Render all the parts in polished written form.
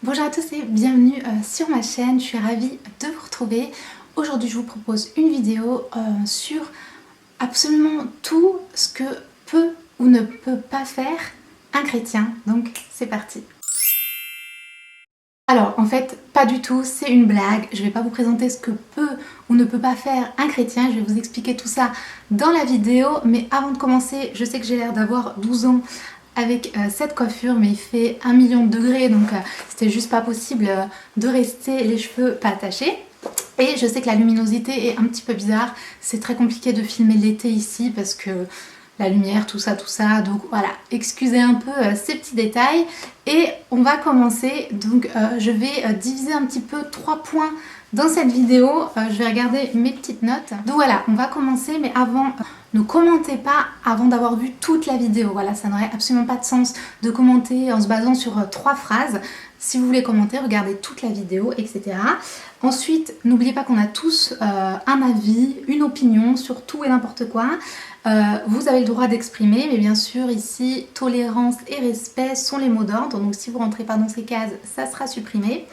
Bonjour à tous et bienvenue sur ma chaîne, je suis ravie de vous retrouver. Aujourd'hui je vous propose une vidéo sur absolument tout ce que peut ou ne peut pas faire un chrétien, donc c'est parti. Alors en fait pas du tout, c'est une blague, je ne vais pas vous présenter ce que peut ou ne peut pas faire un chrétien, je vais vous expliquer tout ça dans la vidéo, mais avant de commencer, je sais que j'ai l'air d'avoir 12 ans avec cette coiffure, mais il fait 1 million de degrés, donc c'était juste pas possible de rester les cheveux pas attachés. Et je sais que la luminosité est un petit peu bizarre, c'est très compliqué de filmer l'été ici parce que la lumière, tout ça, donc voilà, excusez un peu ces petits détails. Et on va commencer, donc je vais diviser un petit peu 3 points dans cette vidéo, je vais regarder mes petites notes. Donc voilà, on va commencer, mais avant, ne commentez pas avant d'avoir vu toute la vidéo. Voilà, ça n'aurait absolument pas de sens de commenter en se basant sur 3 phrases. Si vous voulez commenter, regardez toute la vidéo, etc. Ensuite, n'oubliez pas qu'on a tous un avis, une opinion sur tout et n'importe quoi. Vous avez le droit d'exprimer, mais bien sûr ici, tolérance et respect sont les mots d'ordre. Donc si vous ne rentrez pas dans ces cases, ça sera supprimé.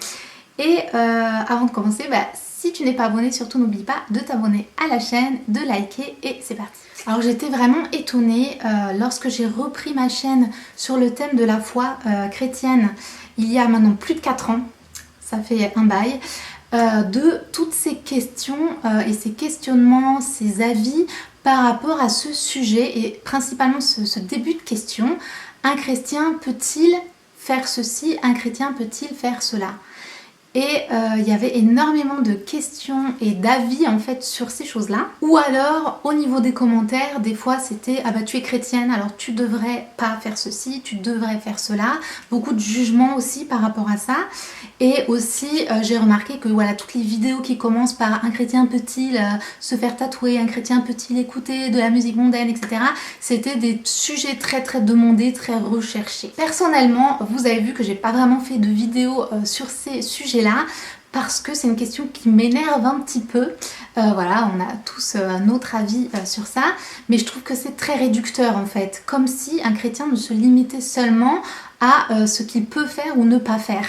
Et avant de commencer, si tu n'es pas abonné, surtout n'oublie pas de t'abonner à la chaîne, de liker et c'est parti. Alors j'étais vraiment étonnée lorsque j'ai repris ma chaîne sur le thème de la foi chrétienne il y a maintenant plus de 4 ans, ça fait un bail, de toutes ces questions et ces questionnements, ces avis par rapport à ce sujet et principalement ce début de question. Un chrétien peut-il faire ceci? Un chrétien peut-il faire cela? Et il y avait énormément de questions et d'avis en fait sur ces choses-là. Ou alors au niveau des commentaires, des fois c'était ah bah tu es chrétienne alors tu devrais pas faire ceci, tu devrais faire cela. Beaucoup de jugements aussi par rapport à ça. Et aussi j'ai remarqué que voilà, toutes les vidéos qui commencent par un chrétien peut-il se faire tatouer, un chrétien peut-il écouter de la musique mondaine, etc. C'était des sujets très très demandés, très recherchés. Personnellement, vous avez vu que j'ai pas vraiment fait de vidéo sur ces sujets-là parce que c'est une question qui m'énerve un petit peu. Voilà, on a tous notre avis sur ça, mais je trouve que c'est très réducteur en fait, comme si un chrétien ne se limitait seulement à ce qu'il peut faire ou ne pas faire.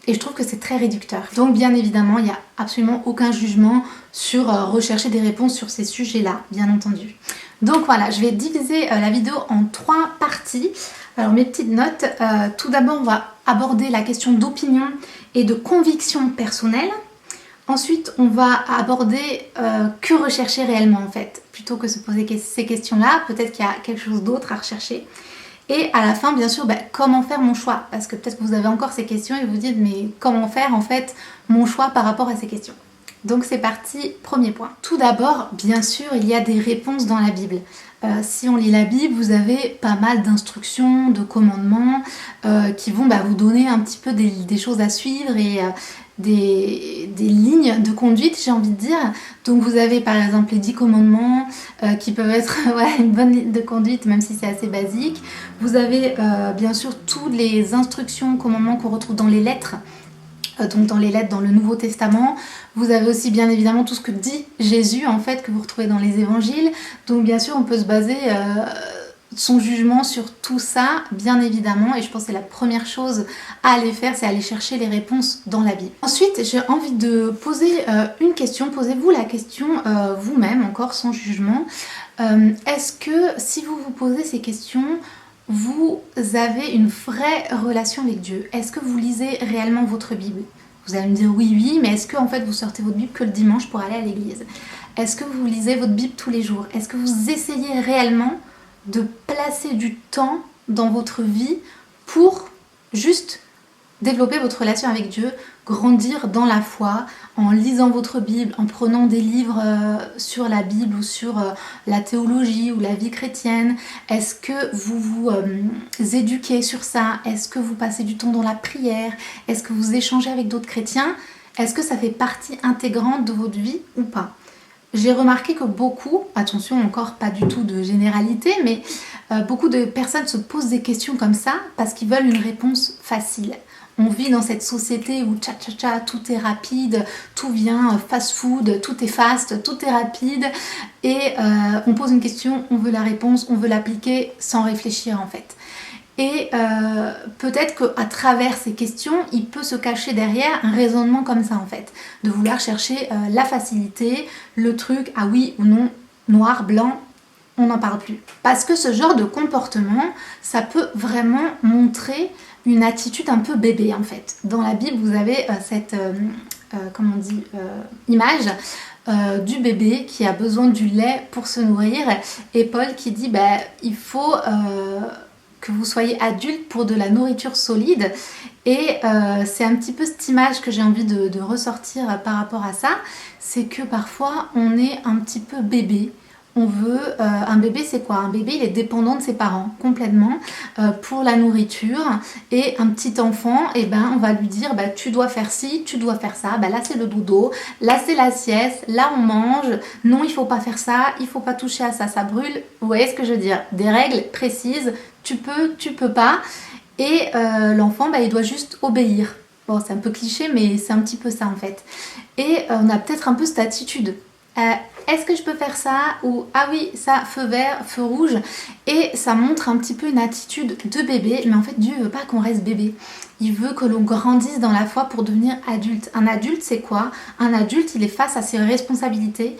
Et je trouve que c'est très réducteur. Donc bien évidemment, il n'y a absolument aucun jugement sur rechercher des réponses sur ces sujets-là, bien entendu. Donc voilà, je vais diviser la vidéo en 3 parties. Alors mes petites notes, tout d'abord on va aborder la question d'opinion et de conviction personnelle. Ensuite on va aborder que rechercher réellement en fait, plutôt que se poser ces questions-là, peut-être qu'il y a quelque chose d'autre à rechercher. Et à la fin, bien sûr, comment faire mon choix? Parce que peut-être que vous avez encore ces questions et vous dites, mais comment faire en fait mon choix par rapport à ces questions? Donc c'est parti, premier point. Tout d'abord, bien sûr, il y a des réponses dans la Bible. Si on lit la Bible, vous avez pas mal d'instructions, de commandements qui vont vous donner un petit peu des choses à suivre et des lignes de conduite, j'ai envie de dire. Donc vous avez par exemple les 10 commandements qui peuvent être une bonne ligne de conduite, même si c'est assez basique. Vous avez bien sûr toutes les instructions, commandements qu'on retrouve dans les lettres. Donc dans les lettres dans le Nouveau Testament, vous avez aussi bien évidemment tout ce que dit Jésus en fait, que vous retrouvez dans les évangiles. Donc bien sûr on peut se baser son jugement sur tout ça, bien évidemment, et je pense que c'est la première chose à aller faire, c'est aller chercher les réponses dans la Bible. Ensuite, j'ai envie de poser une question, posez-vous la question vous-même, encore sans jugement. Est-ce que si vous vous posez ces questions, vous avez une vraie relation avec Dieu? Est-ce que vous lisez réellement votre Bible? Vous allez me dire oui, mais est-ce que en fait vous sortez votre Bible que le dimanche pour aller à l'église? Est-ce que vous lisez votre Bible tous les jours? Est-ce que vous essayez réellement de placer du temps dans votre vie pour juste développer votre relation avec Dieu, grandir dans la foi, en lisant votre Bible, en prenant des livres sur la Bible ou sur la théologie ou la vie chrétienne? Est-ce que vous vous éduquez sur ça? Est-ce que vous passez du temps dans la prière? Est-ce que vous échangez avec d'autres chrétiens? Est-ce que ça fait partie intégrante de votre vie ou pas? J'ai remarqué que beaucoup, attention encore pas du tout de généralité, mais beaucoup de personnes se posent des questions comme ça parce qu'ils veulent une réponse facile. On vit dans cette société où tout est rapide, tout vient fast food, tout est fast, tout est rapide et on pose une question, on veut la réponse, on veut l'appliquer sans réfléchir en fait. Et peut-être qu'à travers ces questions, il peut se cacher derrière un raisonnement comme ça en fait, de vouloir chercher la facilité, le truc, ah oui ou non, noir, blanc, on n'en parle plus. Parce que ce genre de comportement, ça peut vraiment montrer une attitude un peu bébé en fait. Dans la Bible, vous avez cette comment on dit, image du bébé qui a besoin du lait pour se nourrir, et Paul qui dit il faut que vous soyez adulte pour de la nourriture solide. Et c'est un petit peu cette image que j'ai envie de ressortir par rapport à ça, c'est que parfois on est un petit peu bébé. On veut, un bébé c'est quoi? Un bébé il est dépendant de ses parents complètement pour la nourriture, et un petit enfant, on va lui dire tu dois faire ci, tu dois faire ça, là c'est le dodo, là c'est la sieste, là on mange, non il faut pas faire ça, il faut pas toucher à ça, ça brûle, vous voyez ce que je veux dire? Des règles précises, tu peux pas, et l'enfant il doit juste obéir. Bon c'est un peu cliché mais c'est un petit peu ça en fait, et on a peut-être un peu cette attitude. Est-ce que je peux faire ça? Ou ah oui, ça, feu vert, feu rouge. Et ça montre un petit peu une attitude de bébé, mais en fait Dieu veut pas qu'on reste bébé. Il veut que l'on grandisse dans la foi pour devenir adulte. Un adulte c'est quoi? Un adulte il est face à ses responsabilités.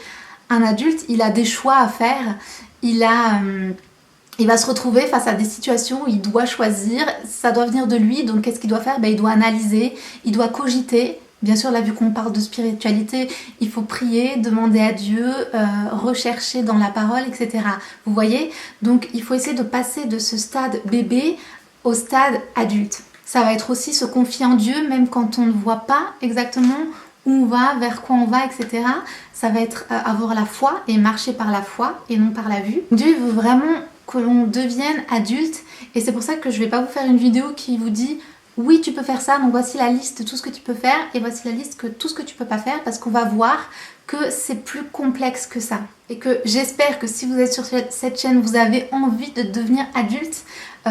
Un adulte il a des choix à faire. Il va se retrouver face à des situations où il doit choisir, ça doit venir de lui, donc qu'est-ce qu'il doit faire? Il doit analyser, il doit cogiter. Bien sûr, là, vu qu'on parle de spiritualité, il faut prier, demander à Dieu, rechercher dans la parole, etc. Vous voyez? Donc, il faut essayer de passer de ce stade bébé au stade adulte. Ça va être aussi se confier en Dieu, même quand on ne voit pas exactement où on va, vers quoi on va, etc. Ça va être avoir la foi et marcher par la foi et non par la vue. Dieu veut vraiment que l'on devienne adulte, et c'est pour ça que je ne vais pas vous faire une vidéo qui vous dit oui tu peux faire ça, donc voici la liste de tout ce que tu peux faire et voici la liste de tout ce que tu peux pas faire, parce qu'on va voir que c'est plus complexe que ça. Et que j'espère que si vous êtes sur cette chaîne, vous avez envie de devenir adulte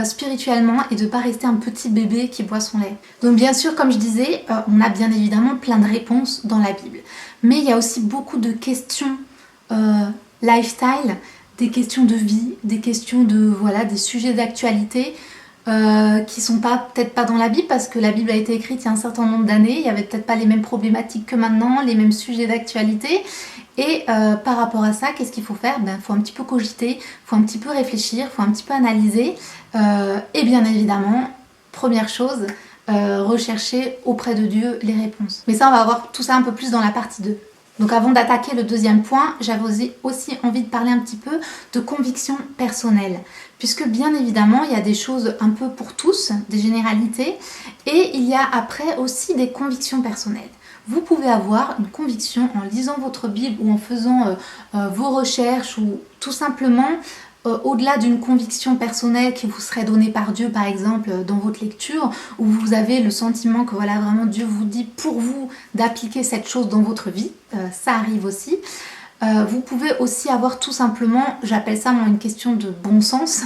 spirituellement et de pas rester un petit bébé qui boit son lait. Donc bien sûr, comme je disais, on a bien évidemment plein de réponses dans la Bible, mais il y a aussi beaucoup de questions lifestyle, des questions de vie, des questions de des sujets d'actualité qui sont peut-être pas dans la Bible, parce que la Bible a été écrite il y a un certain nombre d'années, il y avait peut-être pas les mêmes problématiques que maintenant, les mêmes sujets d'actualité, et par rapport à ça, qu'est-ce qu'il faut faire? Faut un petit peu cogiter, faut un petit peu réfléchir, faut un petit peu analyser, et bien évidemment, première chose, rechercher auprès de Dieu les réponses. Mais ça, on va voir tout ça un peu plus dans la partie 2. Donc avant d'attaquer le deuxième point, j'avais aussi envie de parler un petit peu de conviction personnelle, puisque bien évidemment il y a des choses un peu pour tous, des généralités, et il y a après aussi des convictions personnelles. Vous pouvez avoir une conviction en lisant votre Bible ou en faisant vos recherches, ou tout simplement au-delà d'une conviction personnelle qui vous serait donnée par Dieu, par exemple dans votre lecture, où vous avez le sentiment que vraiment Dieu vous dit pour vous d'appliquer cette chose dans votre vie, ça arrive aussi. Vous pouvez aussi avoir tout simplement, j'appelle ça moi une question de bon sens,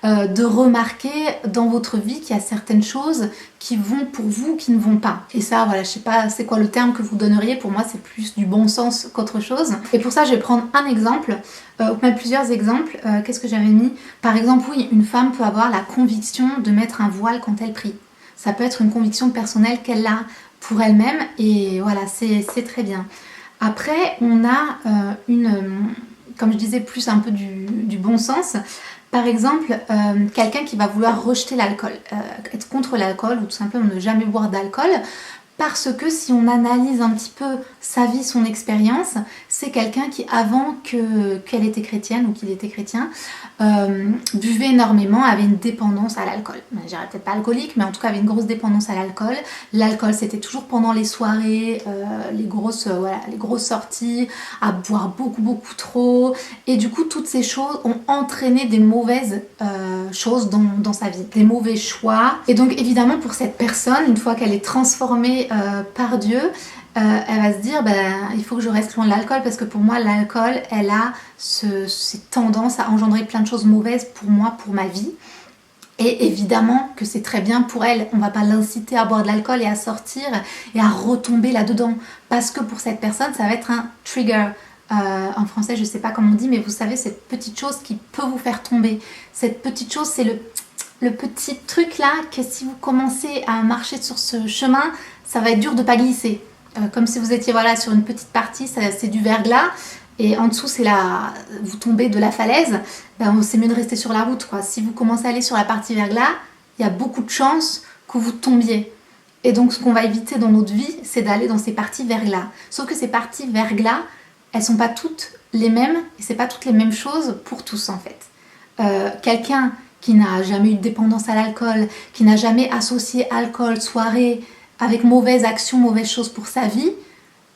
de remarquer dans votre vie qu'il y a certaines choses qui vont pour vous, qui ne vont pas. Et ça, je sais pas c'est quoi le terme que vous donneriez, pour moi c'est plus du bon sens qu'autre chose. Et pour ça je vais prendre un exemple, ou même plusieurs exemples. Qu'est-ce que j'avais mis? Par exemple, oui, une femme peut avoir la conviction de mettre un voile quand elle prie. Ça peut être une conviction personnelle qu'elle a pour elle-même, et c'est très bien. Après, on a comme je disais, plus un peu du bon sens. Par exemple, quelqu'un qui va vouloir rejeter l'alcool, être contre l'alcool, ou tout simplement ne jamais boire d'alcool, parce que si on analyse un petit peu sa vie, son expérience, c'est quelqu'un qui, avant qu'elle était chrétienne ou qu'il était chrétien, buvait énormément, avait une dépendance à l'alcool. Je dirais peut-être pas alcoolique, mais en tout cas avait une grosse dépendance à l'alcool. L'alcool, c'était toujours pendant les soirées, les grosses sorties, à boire beaucoup trop. Et du coup, toutes ces choses ont entraîné des mauvaises choses dans sa vie, des mauvais choix. Et donc évidemment, pour cette personne, une fois qu'elle est transformée par Dieu, elle va se dire il faut que je reste loin de l'alcool, parce que pour moi l'alcool elle a cette tendance à engendrer plein de choses mauvaises pour moi, pour ma vie. Et évidemment que c'est très bien pour elle, on va pas l'inciter à boire de l'alcool et à sortir et à retomber là-dedans, parce que pour cette personne ça va être un trigger. En français je sais pas comment on dit, mais vous savez, cette petite chose qui peut vous faire tomber. Cette petite chose, c'est le petit truc là que si vous commencez à marcher sur ce chemin, ça va être dur de pas glisser. Comme si vous étiez voilà, sur une petite partie, c'est du verglas, et en dessous vous tombez de la falaise, ben, c'est mieux de rester sur la route, quoi. Si vous commencez à aller sur la partie verglas, il y a beaucoup de chances que vous tombiez. Et donc ce qu'on va éviter dans notre vie, c'est d'aller dans ces parties verglas. Sauf que ces parties verglas, elles sont pas toutes les mêmes, et c'est pas toutes les mêmes choses pour tous en fait. Quelqu'un qui n'a jamais eu de dépendance à l'alcool, qui n'a jamais associé alcool, soirée, avec mauvaise action, mauvaise chose pour sa vie,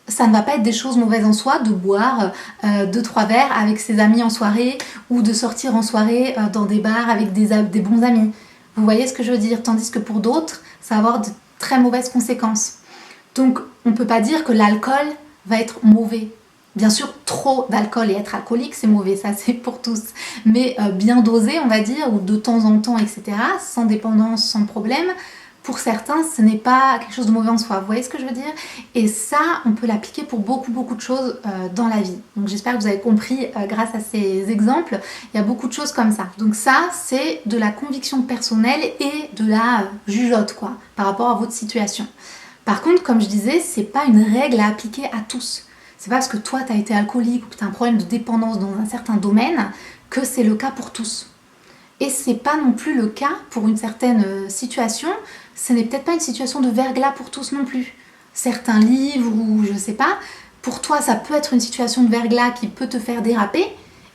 ça ne va pas être des choses mauvaises en soi de boire 2-3 verres avec ses amis en soirée, ou de sortir en soirée dans des bars avec des bons amis. Vous voyez ce que je veux dire? Tandis que pour d'autres, ça va avoir de très mauvaises conséquences. Donc on ne peut pas dire que l'alcool va être mauvais. Bien sûr, trop d'alcool et être alcoolique, c'est mauvais, ça c'est pour tous. Mais bien dosé, on va dire, ou de temps en temps, etc., sans dépendance, sans problème, pour certains, ce n'est pas quelque chose de mauvais en soi. Vous voyez ce que je veux dire? Et ça, on peut l'appliquer pour beaucoup de choses dans la vie. Donc j'espère que vous avez compris grâce à ces exemples. Il y a beaucoup de choses comme ça. Donc ça, c'est de la conviction personnelle et de la jugeote, quoi, par rapport à votre situation. Par contre, comme je disais, c'est pas une règle à appliquer à tous. C'est pas parce que toi, tu as été alcoolique ou que tu as un problème de dépendance dans un certain domaine que c'est le cas pour tous. Et c'est pas non plus le cas pour une certaine situation. Ce n'est peut-être pas une situation de verglas pour tous non plus. Certains livres ou je sais pas, pour toi, ça peut être une situation de verglas qui peut te faire déraper,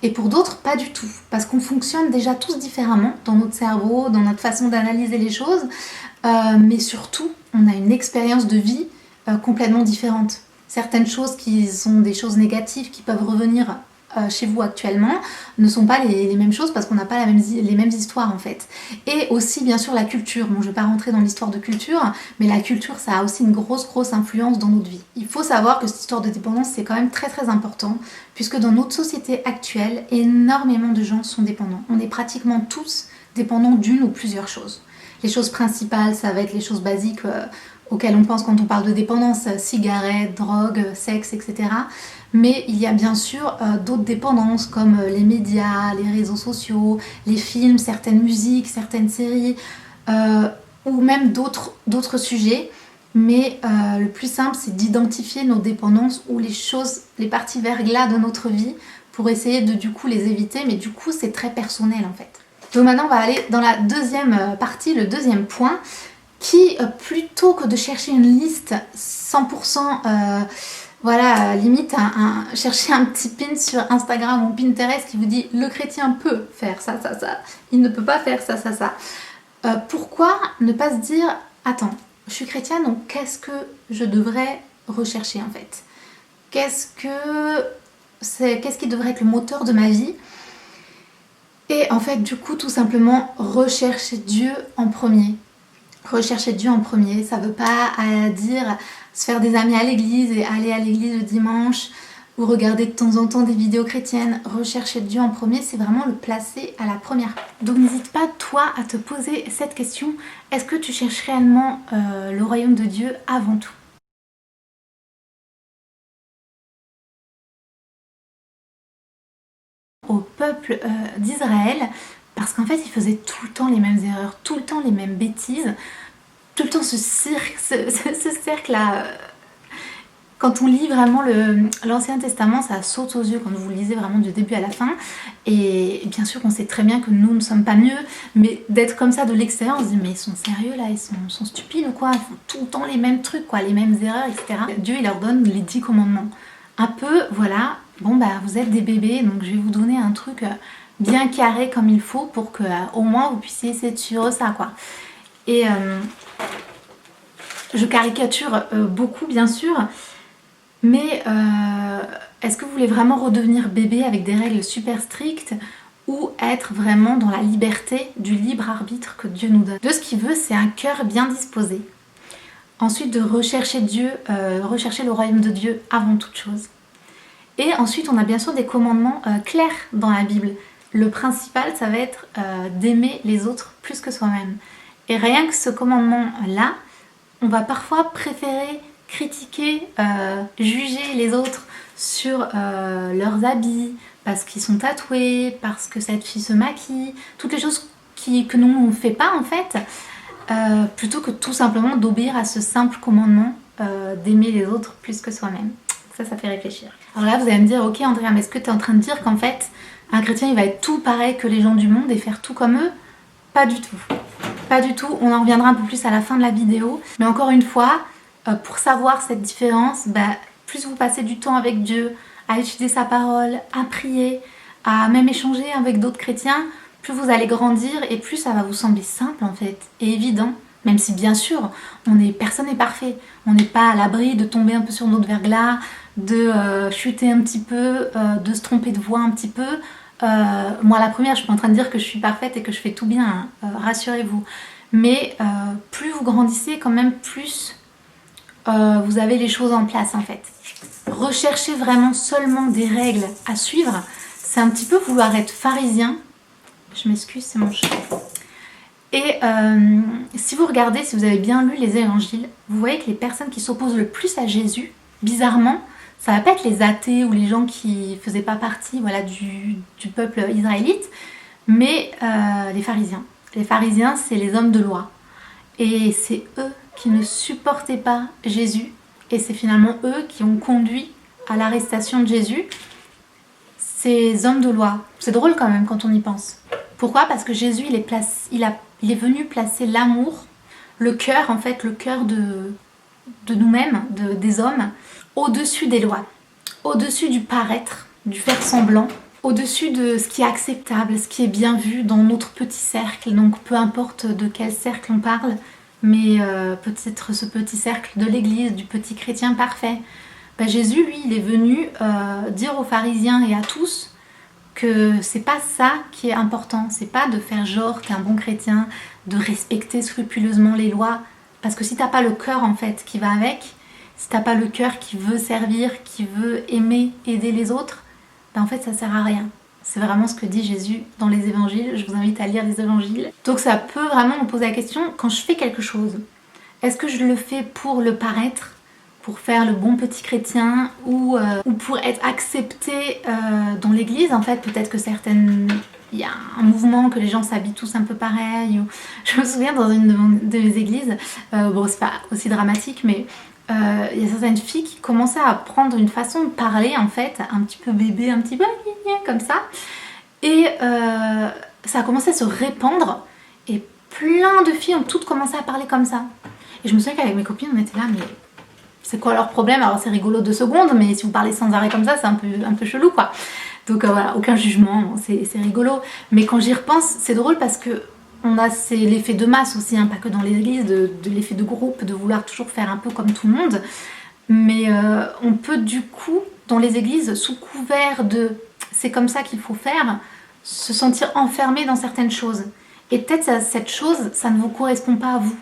et pour d'autres, pas du tout. Parce qu'on fonctionne déjà tous différemment dans notre cerveau, dans notre façon d'analyser les choses, mais surtout, on a une expérience de vie complètement différente. Certaines choses qui sont des choses négatives qui peuvent revenir chez vous actuellement ne sont pas les mêmes choses parce qu'on n'a pas les mêmes histoires en fait. Et aussi bien sûr la culture. Bon, je ne vais pas rentrer dans l'histoire de culture, mais la culture, ça a aussi une grosse influence dans notre vie. Il faut savoir que cette histoire de dépendance, c'est quand même très important, puisque dans notre société actuelle, énormément de gens sont dépendants. On est pratiquement tous dépendants d'une ou plusieurs choses. Les choses principales, ça va être les choses basiques auxquelles on pense quand on parle de dépendance, cigarettes, drogue, sexe, etc. Mais il y a bien sûr d'autres dépendances comme les médias, les réseaux sociaux, les films, certaines musiques, certaines séries, ou même d'autres sujets. Mais le plus simple, c'est d'identifier nos dépendances ou les parties verglas de notre vie pour essayer de du coup les éviter. Mais du coup, c'est très personnel en fait. Donc maintenant, on va aller dans la deuxième partie, le deuxième point, qui, plutôt que de chercher une liste 100%, voilà, limite, chercher un petit pin sur Instagram ou Pinterest qui vous dit « le chrétien peut faire ça, il ne peut pas faire ça, ça ». Pourquoi ne pas se dire « attends, je suis chrétienne, donc qu'est-ce que je devrais rechercher en fait? Qu'est-ce qui devrait être le moteur de ma vie ?» Et en fait, du coup, tout simplement, rechercher Dieu en premier. Rechercher Dieu en premier, ça veut pas dire se faire des amis à l'église et aller à l'église le dimanche ou regarder de temps en temps des vidéos chrétiennes. Rechercher Dieu en premier, c'est vraiment le placer à la première place. Donc n'hésite pas toi à te poser cette question, est-ce que tu cherches réellement le royaume de Dieu avant tout? Au peuple d'Israël, parce qu'en fait ils faisaient tout le temps les mêmes erreurs, tout le temps les mêmes bêtises, tout le temps ce cercle là. Quand on lit vraiment l'Ancien Testament, ça saute aux yeux quand vous le lisez vraiment du début à la fin. Et bien sûr qu'on sait très bien que nous ne sommes pas mieux, mais d'être comme ça de l'extérieur, on se dit mais ils sont sérieux là, ils sont stupides ou quoi? Ils font tout le temps les mêmes trucs, quoi, les mêmes erreurs, etc. Dieu il leur donne les 10 commandements. Un peu, voilà, bon bah vous êtes des bébés, donc je vais vous donner un truc bien carré comme il faut pour que au moins vous puissiez essayer de suivre ça, quoi. Et je caricature beaucoup bien sûr, mais est-ce que vous voulez vraiment redevenir bébé avec des règles super strictes ou être vraiment dans la liberté du libre arbitre que Dieu nous donne? Dieu, ce qu'il veut, c'est un cœur bien disposé. Ensuite, de rechercher Dieu, rechercher le royaume de Dieu avant toute chose. Et ensuite, on a bien sûr des commandements clairs dans la Bible. Le principal, ça va être d'aimer les autres plus que soi-même. Et rien que ce commandement-là, on va parfois préférer critiquer, juger les autres sur leurs habits, parce qu'ils sont tatoués, parce que cette fille se maquille, toutes les choses que nous on ne fait pas en fait, plutôt que tout simplement d'obéir à ce simple commandement d'aimer les autres plus que soi-même. Ça fait réfléchir. Alors là vous allez me dire, ok Andrea, mais est-ce que tu es en train de dire qu'en fait un chrétien il va être tout pareil que les gens du monde et faire tout comme eux? Pas du tout. Pas du tout, on en reviendra un peu plus à la fin de la vidéo. Mais encore une fois, pour savoir cette différence, plus vous passez du temps avec Dieu, à étudier sa parole, à prier, à même échanger avec d'autres chrétiens, plus vous allez grandir et plus ça va vous sembler simple en fait, et évident. Même si bien sûr, personne n'est parfait. On n'est pas à l'abri de tomber un peu sur notre verglas, de chuter un petit peu, de se tromper de voix un petit peu. Moi la première, je suis pas en train de dire que je suis parfaite et que je fais tout bien, hein, rassurez-vous. Mais plus vous grandissez, quand même plus vous avez les choses en place en fait. Rechercher vraiment seulement des règles à suivre, c'est un petit peu vouloir être pharisien. Je m'excuse, c'est mon chat. Et si vous regardez, si vous avez bien lu les évangiles, vous voyez que les personnes qui s'opposent le plus à Jésus, bizarrement, ça va pas être les athées ou les gens qui faisaient pas partie du peuple israélite, mais les pharisiens. Les pharisiens, c'est les hommes de loi. Et c'est eux qui ne supportaient pas Jésus. Et c'est finalement eux qui ont conduit à l'arrestation de Jésus. Ces hommes de loi. C'est drôle quand même quand on y pense. Pourquoi? Parce que Jésus, il est venu placer l'amour, le cœur en fait, le cœur de nous-mêmes, des hommes, au-dessus des lois, au-dessus du paraître, du faire semblant, au-dessus de ce qui est acceptable, ce qui est bien vu dans notre petit cercle. Donc peu importe de quel cercle on parle, mais peut-être ce petit cercle de l'église, du petit chrétien parfait. Jésus, lui, il est venu dire aux pharisiens et à tous que c'est pas ça qui est important. C'est pas de faire genre t'es un bon chrétien, de respecter scrupuleusement les lois. Parce que si t'as pas le cœur en fait qui va avec, si t'as pas le cœur qui veut servir, qui veut aimer, aider les autres, en fait ça sert à rien. C'est vraiment ce que dit Jésus dans les évangiles. Je vous invite à lire les évangiles. Donc ça peut vraiment me poser la question, quand je fais quelque chose, est-ce que je le fais pour le paraître, pour faire le bon petit chrétien ou pour être accepté dans l'église? En fait, peut-être que il y a un mouvement que les gens s'habillent tous un peu pareil. Je me souviens dans une de mes églises, bon c'est pas aussi dramatique, mais il y a certaines filles qui commençaient à prendre une façon de parler en fait, un petit peu bébé, un petit peu comme ça. Et ça a commencé à se répandre et plein de filles ont toutes commencé à parler comme ça. Et je me souviens qu'avec mes copines on était là, mais c'est quoi leur problème? Alors c'est rigolo 2 secondes, mais si vous parlez sans arrêt comme ça, c'est un peu chelou quoi. Donc voilà, aucun jugement, c'est rigolo. Mais quand j'y repense, c'est drôle parce que c'est l'effet de masse aussi, hein, pas que dans les églises, de l'effet de groupe, de vouloir toujours faire un peu comme tout le monde. Mais on peut du coup, dans les églises, sous couvert de c'est comme ça qu'il faut faire, se sentir enfermé dans certaines choses. Et peut-être cette chose, ça ne vous correspond pas à vous.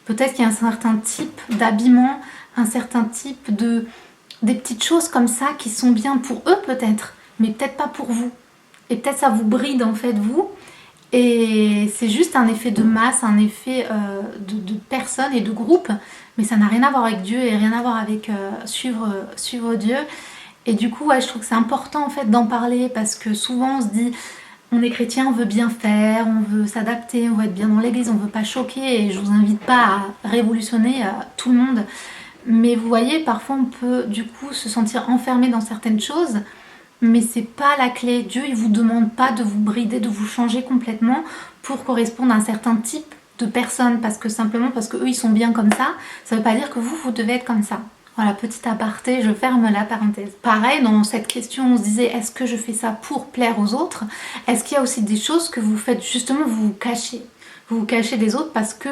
Peut-être qu'il y a un certain type d'habillement, un certain type des petites choses comme ça qui sont bien pour eux peut-être, mais peut-être pas pour vous. Et peut-être ça vous bride en fait vous. Et c'est juste un effet de masse, un effet de personnes et de groupes, mais ça n'a rien à voir avec Dieu et rien à voir avec suivre Dieu. Et du coup, ouais, je trouve que c'est important en fait d'en parler parce que souvent on se dit on est chrétien, on veut bien faire, on veut s'adapter, on veut être bien dans l'église, on veut pas choquer. Et je vous invite pas à révolutionner tout le monde. Mais vous voyez, parfois on peut du coup se sentir enfermé dans certaines choses, mais c'est pas la clé. Dieu il vous demande pas de vous brider, de vous changer complètement pour correspondre à un certain type de personnes, parce que eux ils sont bien comme ça veut pas dire que vous devez être comme ça. Voilà, petit aparté, je ferme la parenthèse. Pareil, dans cette question, on se disait, est-ce que je fais ça pour plaire aux autres? Est-ce qu'il y a aussi des choses que vous faites justement, vous vous cachez? Vous vous cachez des autres parce que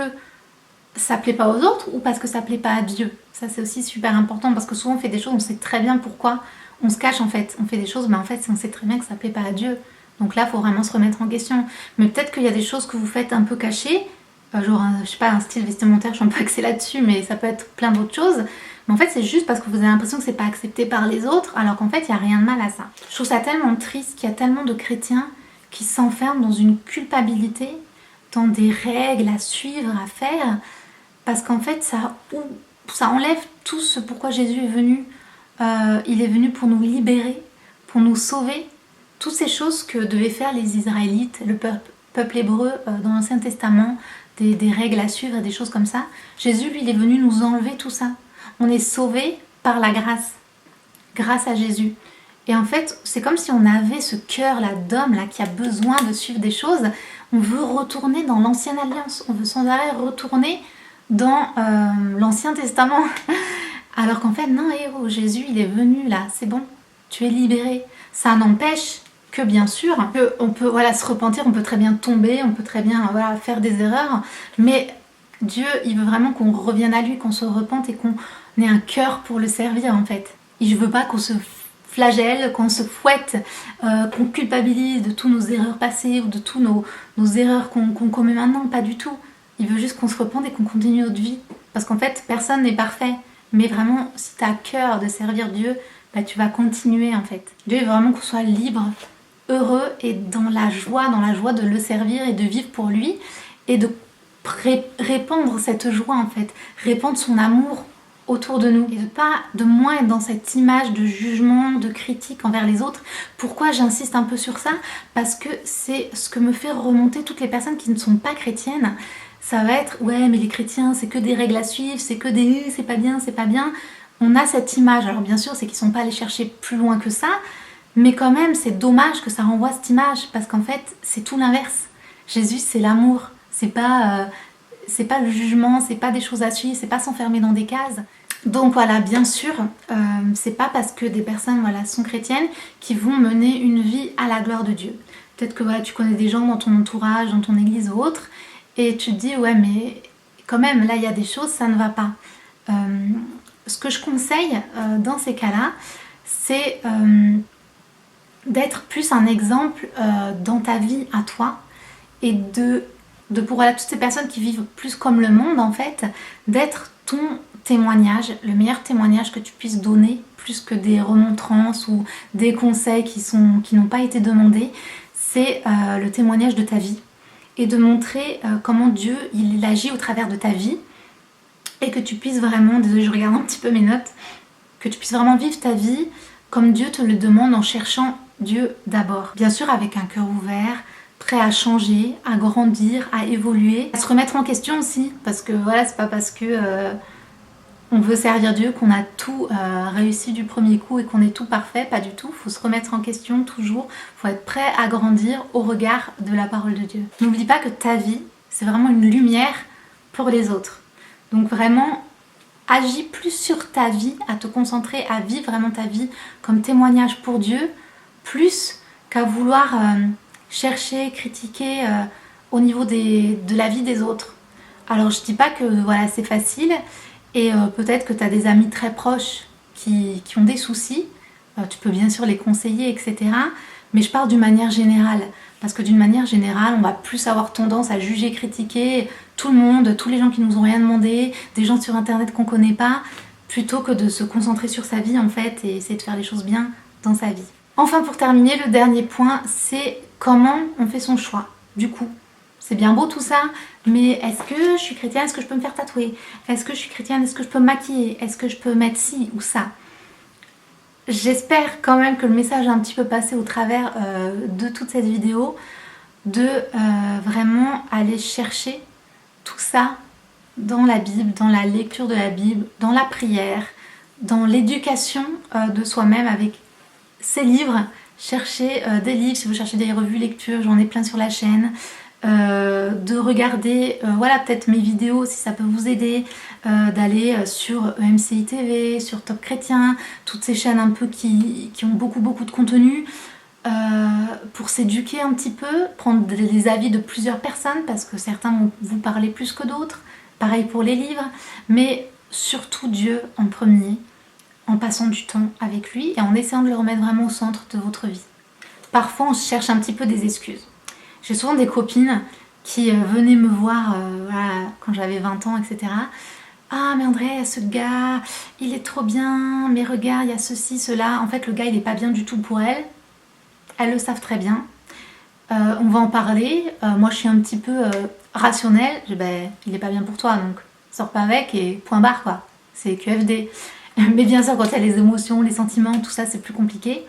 ça plaît pas aux autres ou parce que ça plaît pas à Dieu? Ça c'est aussi super important parce que souvent on fait des choses, on sait très bien pourquoi on se cache en fait. On fait des choses mais en fait on sait très bien que ça plaît pas à Dieu. Donc là il faut vraiment se remettre en question. Mais peut-être qu'il y a des choses que vous faites un peu cachées, genre je sais pas, un style vestimentaire, je suis un peu axée là-dessus, mais ça peut être plein d'autres choses. Mais en fait c'est juste parce que vous avez l'impression que c'est pas accepté par les autres, alors qu'en fait il n'y a rien de mal à ça. Je trouve ça tellement triste qu'il y a tellement de chrétiens qui s'enferment dans une culpabilité, dans des règles à suivre, à faire, parce qu'en fait ça enlève tout ce pourquoi Jésus est venu. Il est venu pour nous libérer, pour nous sauver. Toutes ces choses que devaient faire les Israélites, le peuple peuple hébreu dans l'Ancien Testament, des règles à suivre et des choses comme ça. Jésus, lui, il est venu nous enlever tout ça. On est sauvés par la grâce à Jésus. Et en fait, c'est comme si on avait ce cœur-là d'homme là, qui a besoin de suivre des choses. On veut retourner dans l'Ancienne Alliance. On veut sans arrêt retourner dans l'Ancien Testament. Alors qu'en fait, non, héros, Jésus, il est venu là, c'est bon, tu es libéré. Ça n'empêche que bien sûr, on peut se repentir, on peut très bien tomber, on peut très bien faire des erreurs, mais Dieu, il veut vraiment qu'on revienne à lui, qu'on se repente et qu'on ait un cœur pour le servir en fait. Il veut pas qu'on se flagelle, qu'on se fouette, qu'on culpabilise de tous nos erreurs passées ou de tous nos erreurs qu'on commet maintenant, pas du tout. Il veut juste qu'on se repente et qu'on continue notre vie. Parce qu'en fait, personne n'est parfait. Mais vraiment, si tu as à cœur de servir Dieu, tu vas continuer en fait. Dieu veut vraiment qu'on soit libre, heureux et dans la joie de le servir et de vivre pour lui et de répandre cette joie en fait, répandre son amour autour de nous et de moins être dans cette image de jugement, de critique envers les autres. Pourquoi j'insiste un peu sur ça? Parce que c'est ce que me fait remonter toutes les personnes qui ne sont pas chrétiennes. Ça va être ouais mais les chrétiens c'est que des règles à suivre, c'est que des c'est pas bien, c'est pas bien. On a cette image, alors bien sûr c'est qu'ils sont pas allés chercher plus loin que ça, mais quand même c'est dommage que ça renvoie cette image parce qu'en fait c'est tout l'inverse. Jésus c'est l'amour, c'est pas le jugement, c'est pas des choses à suivre, c'est pas s'enfermer dans des cases. Donc voilà, bien sûr, c'est pas parce que des personnes sont chrétiennes qui vont mener une vie à la gloire de Dieu. Peut-être que tu connais des gens dans ton entourage, dans ton église ou autre, et tu te dis ouais mais quand même là il y a des choses, ça ne va pas. Ce que je conseille dans ces cas-là, c'est d'être plus un exemple dans ta vie à toi et de pour toutes ces personnes qui vivent plus comme le monde en fait, d'être ton témoignage, le meilleur témoignage que tu puisses donner, plus que des remontrances ou des conseils qui n'ont pas été demandés, c'est le témoignage de ta vie et de montrer comment Dieu il agit au travers de ta vie et que tu puisses vraiment, désolée je regarde un petit peu mes notes, que tu puisses vraiment vivre ta vie comme Dieu te le demande en cherchant Dieu d'abord. Bien sûr avec un cœur ouvert, prêt à changer, à grandir, à évoluer, à se remettre en question aussi, parce que c'est pas parce que on veut servir Dieu qu'on a tout réussi du premier coup et qu'on est tout parfait, pas du tout. Faut se remettre en question toujours, faut être prêt à grandir au regard de la parole de Dieu. N'oublie pas que ta vie, c'est vraiment une lumière pour les autres. Donc vraiment, agis plus sur ta vie, à te concentrer, à vivre vraiment ta vie comme témoignage pour Dieu, plus qu'à vouloir chercher, critiquer au niveau de la vie des autres. Alors je dis pas que c'est facile et peut-être que tu as des amis très proches qui ont des soucis, tu peux bien sûr les conseiller etc. Mais je parle d'une manière générale parce que d'une manière générale on va plus avoir tendance à juger, critiquer tout le monde, tous les gens qui nous ont rien demandé, des gens sur internet qu'on connaît pas, plutôt que de se concentrer sur sa vie en fait et essayer de faire les choses bien dans sa vie. Enfin pour terminer, le dernier point c'est comment on fait son choix. Du coup, c'est bien beau tout ça, mais est-ce que je suis chrétienne, est-ce que je peux me faire tatouer? Est-ce que je suis chrétienne, est-ce que je peux me maquiller? Est-ce que je peux mettre ci ou ça? J'espère quand même que le message a un petit peu passé au travers de toute cette vidéo, de vraiment aller chercher tout ça dans la Bible, dans la lecture de la Bible, dans la prière, dans l'éducation de soi-même avec ces livres. Chercher des livres, si vous cherchez des revues lecture, j'en ai plein sur la chaîne. De regarder peut-être mes vidéos si ça peut vous aider, d'aller sur EMCI TV, sur Top Chrétien, toutes ces chaînes un peu qui ont beaucoup de contenu pour s'éduquer un petit peu, prendre les avis de plusieurs personnes parce que certains vont vous parler plus que d'autres, pareil pour les livres, mais surtout Dieu en premier, en passant du temps avec lui et en essayant de le remettre vraiment au centre de votre vie. Parfois on cherche un petit peu des excuses. J'ai souvent des copines qui venaient me voir quand j'avais 20 ans, etc. Ah mais André, ce gars, il est trop bien, mais regarde, il y a ceci, cela. En fait, le gars, il n'est pas bien du tout pour elle. Elles le savent très bien. On va en parler. Moi, je suis un petit peu rationnelle. Il n'est pas bien pour toi, donc sors pas avec et point barre, quoi. C'est QFD. Mais bien sûr, quand il y a les émotions, les sentiments, tout ça, c'est plus compliqué.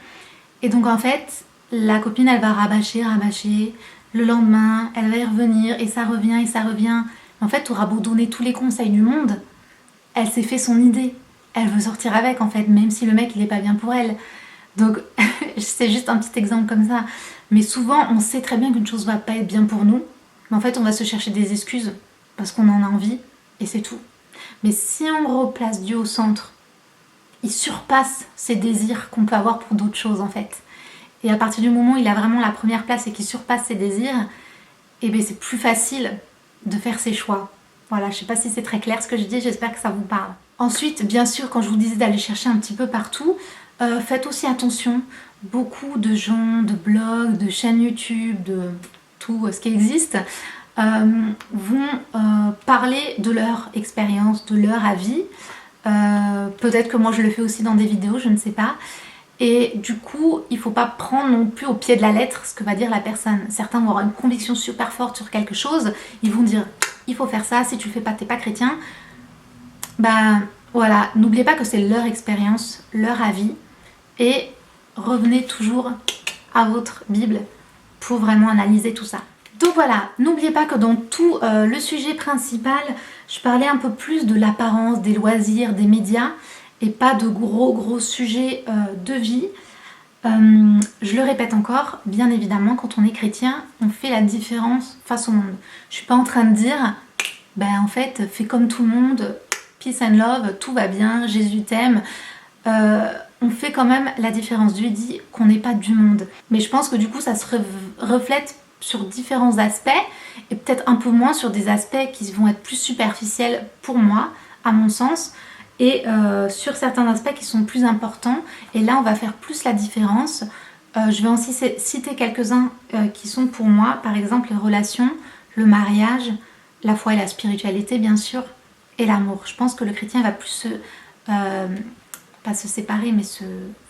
Et donc, en fait, la copine, elle va rabâcher, le lendemain, elle va y revenir et ça revient et ça revient. En fait, tu auras beau donner tous les conseils du monde, elle s'est fait son idée. Elle veut sortir avec en fait, même si le mec il est pas bien pour elle. Donc c'est juste un petit exemple comme ça. Mais souvent on sait très bien qu'une chose va pas être bien pour nous, mais en fait on va se chercher des excuses parce qu'on en a envie et c'est tout. Mais si on replace Dieu au centre, il surpasse ces désirs qu'on peut avoir pour d'autres choses en fait. Et à partir du moment où il a vraiment la première place et qu'il surpasse ses désirs, et bien c'est plus facile de faire ses choix. Voilà, je sais pas si c'est très clair ce que je dis, j'espère que ça vous parle. Ensuite, bien sûr, quand je vous disais d'aller chercher un petit peu partout, faites aussi attention. Beaucoup de gens, de blogs, de chaînes YouTube, de tout ce qui existe, vont parler de leur expérience, de leur avis. Peut-être que moi je le fais aussi dans des vidéos, je ne sais pas. Et du coup, il ne faut pas prendre non plus au pied de la lettre ce que va dire la personne. Certains vont avoir une conviction super forte sur quelque chose, ils vont dire il faut faire ça, si tu le fais pas, t'es pas chrétien. Ben voilà, n'oubliez pas que c'est leur expérience, leur avis, et revenez toujours à votre Bible pour vraiment analyser tout ça. Donc voilà, n'oubliez pas que dans tout le sujet principal, je parlais un peu plus de l'apparence, des loisirs, des médias, et pas de gros sujets de vie. Je le répète encore, bien évidemment, quand on est chrétien, on fait la différence face au monde. Je suis pas en train de dire, ben en fait, fais comme tout le monde, peace and love, tout va bien, Jésus t'aime. On fait quand même la différence. Dieu dit qu'on n'est pas du monde. Mais je pense que du coup, ça se reflète sur différents aspects et peut-être un peu moins sur des aspects qui vont être plus superficiels pour moi, à mon sens, et sur certains aspects qui sont plus importants. Et là, on va faire plus la différence. Je vais aussi citer quelques-uns qui sont pour moi, par exemple, les relations, le mariage, la foi et la spiritualité, bien sûr, et l'amour. Je pense que le chrétien va plus pas se séparer, mais se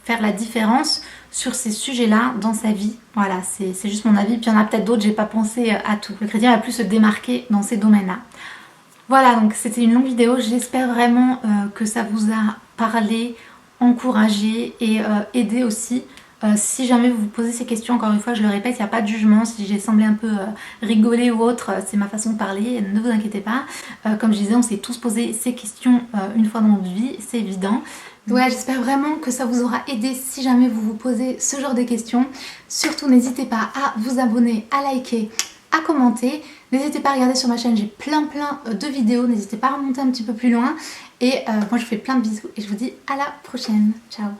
faire la différence sur ces sujets-là dans sa vie. Voilà, c'est juste mon avis. Puis il y en a peut-être d'autres, j'ai pas pensé à tout. Le chrétien va plus se démarquer dans ces domaines-là. Voilà, donc c'était une longue vidéo. J'espère vraiment que ça vous a parlé, encouragé et aidé aussi. Si jamais vous vous posez ces questions, encore une fois, je le répète, il n'y a pas de jugement. Si j'ai semblé un peu rigoler ou autre, c'est ma façon de parler, ne vous inquiétez pas. Comme je disais, on s'est tous posé ces questions une fois dans notre vie, c'est évident. Ouais, j'espère vraiment que ça vous aura aidé si jamais vous vous posez ce genre de questions. Surtout, n'hésitez pas à vous abonner, à liker, à commenter. N'hésitez pas à regarder sur ma chaîne, j'ai plein de vidéos. N'hésitez pas à remonter un petit peu plus loin. Et moi, je vous fais plein de bisous et je vous dis à la prochaine. Ciao.